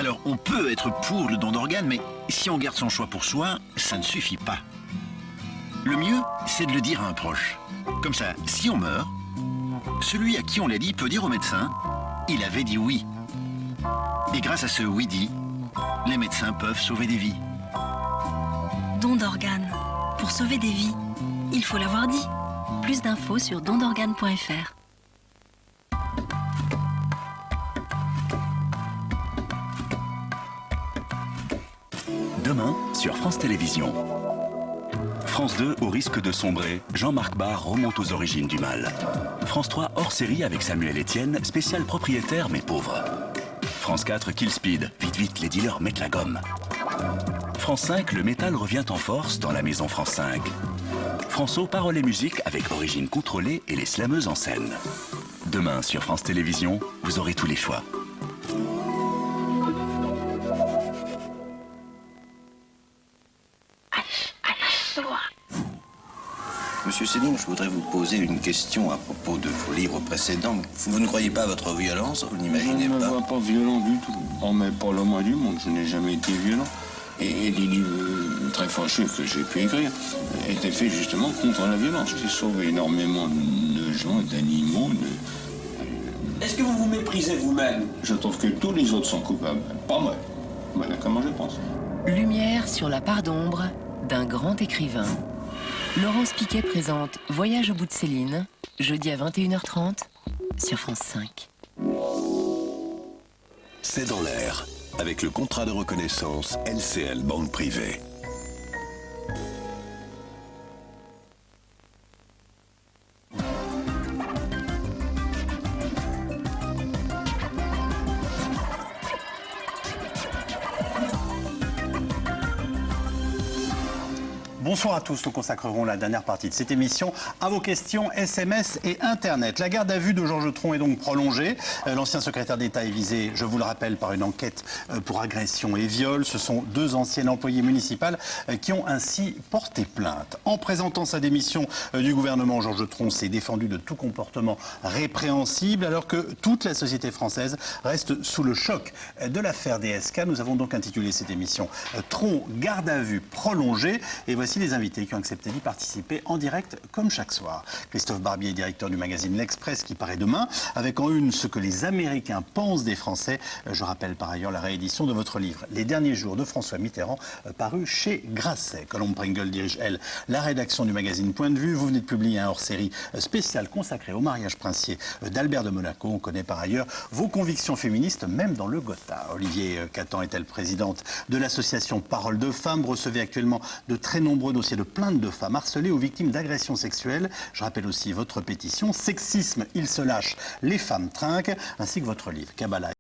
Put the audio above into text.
Alors, on peut être pour le don d'organes, mais si on garde son choix pour soi, ça ne suffit pas. Le mieux, c'est de le dire à un proche. Comme ça, si on meurt, celui à qui on l'a dit peut dire au médecin « il avait dit oui ». Et grâce à ce oui dit, les médecins peuvent sauver des vies. Don d'organes. Pour sauver des vies, il faut l'avoir dit. Plus d'infos sur dondorganes.fr. Demain, sur France Télévisions. France 2, au risque de sombrer, Jean-Marc Barr remonte aux origines du mal. France 3, hors série avec Samuel Etienne, spécial propriétaire mais pauvre. France 4, Kill Speed, vite vite, les dealers mettent la gomme. France 5, le métal revient en force dans la maison France 5. France O, paroles et musique avec origine contrôlée et les slameuses en scène. Demain, sur France Télévisions, vous aurez tous les choix. Monsieur Céline, je voudrais vous poser une question à propos de vos livres précédents. Vous ne croyez pas à votre violence, vous n'imaginez pas? Je ne me vois pas violent du tout. Oh, mais pas le moins du monde, je n'ai jamais été violent. Et les livres très fâcheux que j'ai pu écrire étaient faits justement contre la violence. J'ai sauvé énormément de gens, d'animaux. Est-ce que vous vous méprisez vous-même? Je trouve que tous les autres sont coupables, pas moi. Voilà comment je pense. Lumière sur la part d'ombre d'un grand écrivain. Laurence Piquet présente Voyage au bout de Céline, jeudi à 21h30 sur France 5. C'est dans l'air, avec le contrat de reconnaissance LCL Banque Privée. Bonsoir à tous, nous consacrerons la dernière partie de cette émission à vos questions SMS et Internet. La garde à vue de Georges Tron est donc prolongée. L'ancien secrétaire d'État est visé, je vous le rappelle, par une enquête pour agression et viol. Ce sont deux anciennes employées municipales qui ont ainsi porté plainte. En présentant sa démission du gouvernement, Georges Tron s'est défendu de tout comportement répréhensible alors que toute la société française reste sous le choc de l'affaire DSK. Nous avons donc intitulé cette émission Tron, garde à vue prolongée. Et voici les invités qui ont accepté d'y participer en direct comme chaque soir. Christophe Barbier, directeur du magazine L'Express qui paraît demain, avec en une ce que les Américains pensent des Français. Je rappelle par ailleurs la réédition de votre livre Les derniers jours de François Mitterrand, paru chez Grasset. Colombe Pringle dirige, elle, la rédaction du magazine Point de Vue. Vous venez de publier un hors-série spécial consacré au mariage princier d'Albert de Monaco. On connaît par ailleurs vos convictions féministes, même dans le Gotha. Olivier Catan est-elle présidente de l'association Parole de Femmes. Recevez actuellement de très nombreux dossiers de plaintes de femmes harcelées ou victimes d'agressions sexuelles. Je rappelle aussi votre pétition Sexisme, il se lâche, les femmes trinquent, ainsi que votre livre Kabbalah